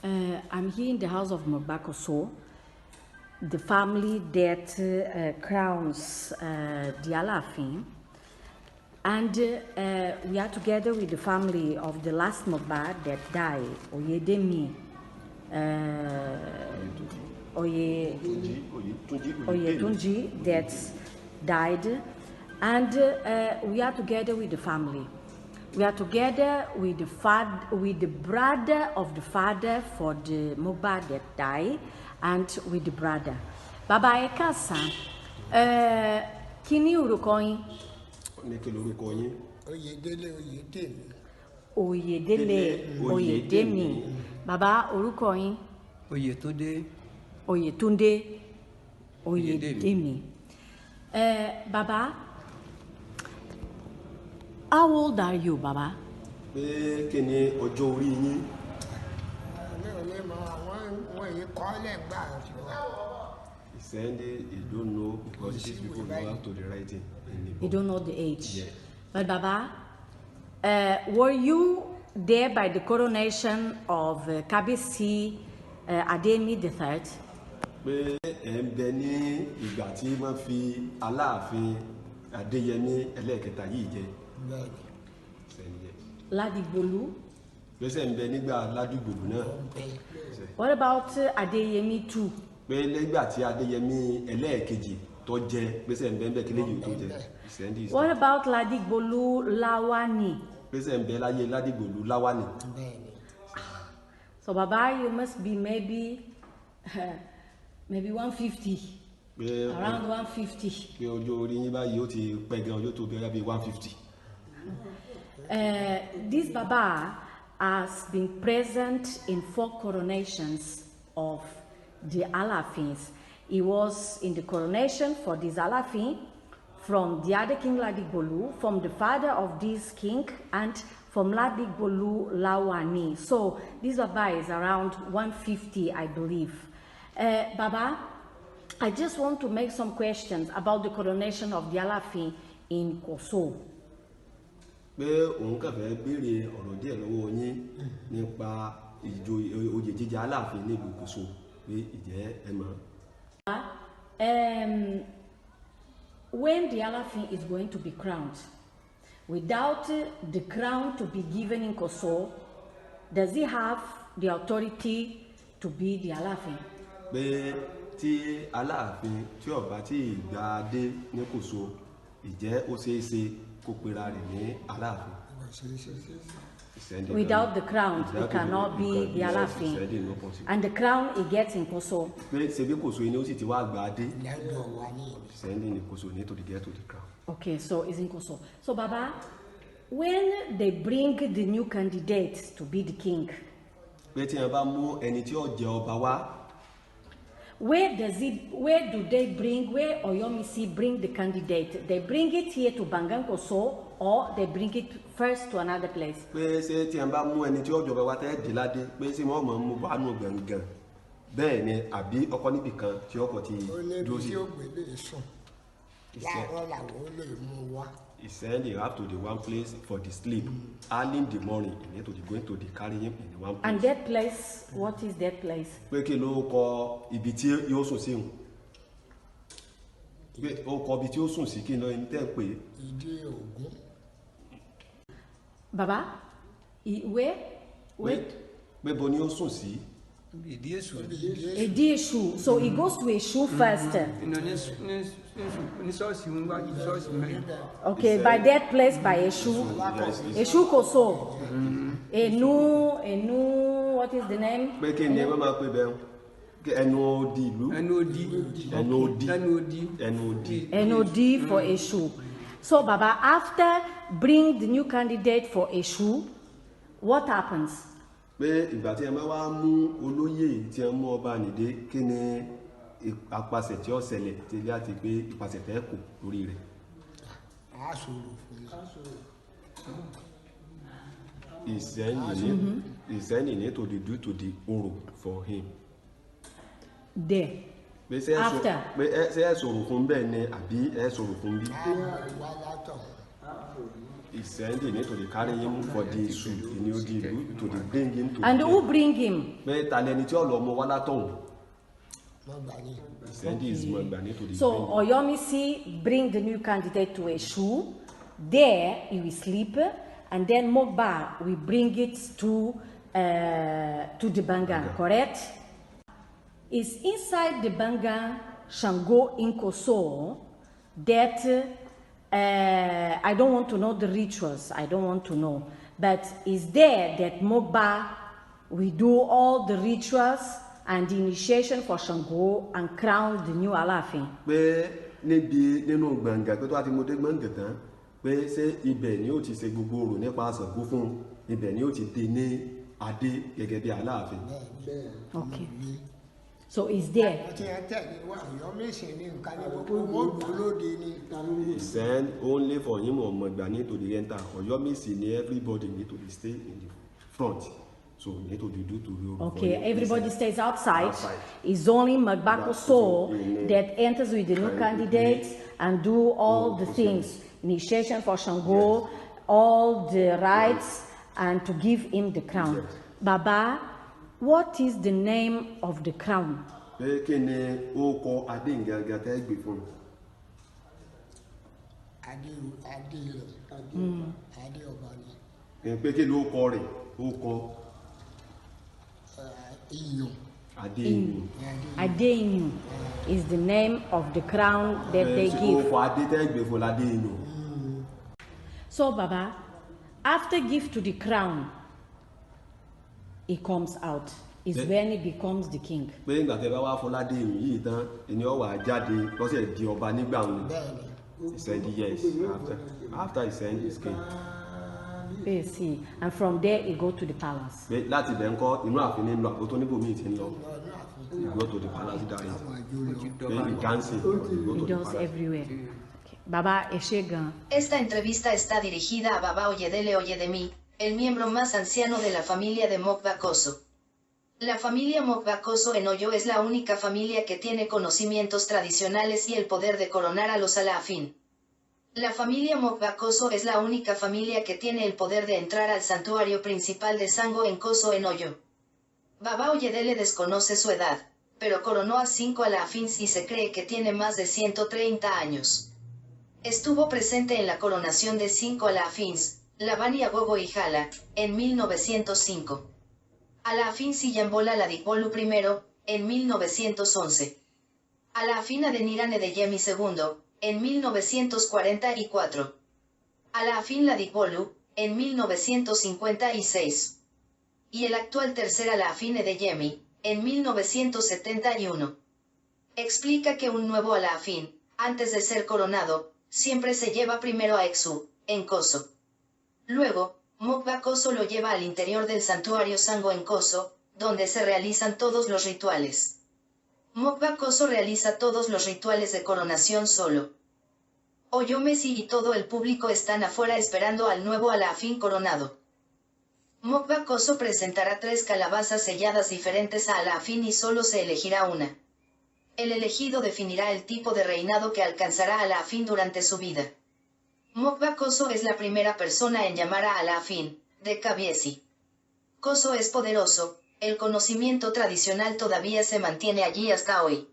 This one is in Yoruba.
I'm here in the house of Koso, the family that crowns the Alaafin. And we are together with the family of the last Mohbad that died, Oyedemi, Oyedele that died. And we are together with the family. We are together with the brother of the father for the Mohbad that died, and with the brother. Baba Ekasa, kini urukoyin? Oyedele, Oyedemi. Baba urukoyin? Oyetunde, Oyedemi. Baba, how old are you, Baba? You don't know because these people go up to the writing. You don't know the age. Yeah. But Baba, were you there by the coronation of Kabisi Oyedemi III? Ladigbolu. What about Oyedemi II? What about Ladigbolu Lawani? So Baba, you must be maybe 150. Around 150. This Baba has been present in 4 coronations of the Alaafins. He was in the coronation for this Alaafin, from the other king Ladigbolu, from the father of this king, and from Ladigbolu Lawani. So this Baba is around 150, I believe. Baba, I just want to make some questions about the coronation of the Alaafin in Koso. When the Alaafin is going to be crowned, without the crown to be given in Koso, does he have the authority to be the Alaafin? Without the crown, he cannot be the Alaafin. And the crown he gets in Koso. Okay, so it's in Koso. So Baba, when they bring the new candidate to be the king, where do they bring, where Oyomisi bring the candidate? They bring it here to Bangan Koso, or they bring it first to another place? He said you have to the one place for the sleep. Early in the morning, you need to be going to the carry him in the one place. And that place, what is that place? Baba, where? Eshu. So he goes to Eshu first. Okay, by that place, by Eshu. Eshu Koso. Enu, what is the name? NOD for Eshu. So Baba, after bring the new candidate for Eshu, what happens? When the for him. There. After. He sent him to the carry him for the soup in Oyedele to the bring him to. And who bring him? But Talenity Olomo Walaton. He sent his Magbani to the. So Oyomisi bring the new candidate to Eshu. There he will sleep, and then Mogba will bring it to the Bangan, correct? It's inside the Bangan Shango in Koso that I don't want to know the rituals, I don't want to know. But it's there that Mogba will do all the rituals and the initiation for Shango and crown the new Alaafin. Okay. So it's there. He sent only for him or Magbani to the enter. Or your missing, everybody need to stay in the front. So need to do to. Okay, everybody stays outside. It's only Magba Koso that enters with the new candidates and do all the things. Initiation for Shango, all the rites, and to give him the crown. Yes. Baba, what is the name of the crown? Adenu is the name of the crown that they give. So, Baba, after give to the crown, he comes out. Is when he becomes the king. He said yes. After he said he's king. See, and from there he go to the palace. He go to the palace dancing. He does everywhere. Okay. Baba Eshegan. Esta entrevista está dirigida a Baba Oyedele Oyedemi, el miembro más anciano de la familia de Mogba Koso. La familia Mogba Koso en Oyo es la única familia que tiene conocimientos tradicionales y el poder de coronar a los Alaafin. La familia Mogba Koso es la única familia que tiene el poder de entrar al santuario principal de Sango en Koso en Oyo. Baba Oyedele desconoce su edad, pero coronó a 5 Alaafins y se cree que tiene más de 130 años. Estuvo presente en la coronación de 5 Alaafins, Labani Agogo y Jala, en 1905. Alaafin Siyambola Ladikbolu I, en 1911. Alaafin Adeniran Edeyemi II, en 1944. Alaafin Ladikbolu, en 1956. Y el actual tercer Alaafin Edeyemi, en 1971. Explica que un nuevo Alaafin, antes de ser coronado, siempre se lleva primero a Exu, en Koso. Luego, Mogba Koso lo lleva al interior del santuario Sango en Koso, donde se realizan todos los rituales. Mogba Koso realiza todos los rituales de coronación solo. Oyomesi y todo el público están afuera esperando al nuevo Alaafin coronado. Mogba Koso presentará 3 calabazas selladas diferentes a Alaafin y solo se elegirá una. El elegido definirá el tipo de reinado que alcanzará Alaafin durante su vida. Mogba Koso es la primera persona en llamar a Alaafin, de Kabiesi. Koso es poderoso, el conocimiento tradicional todavía se mantiene allí hasta hoy.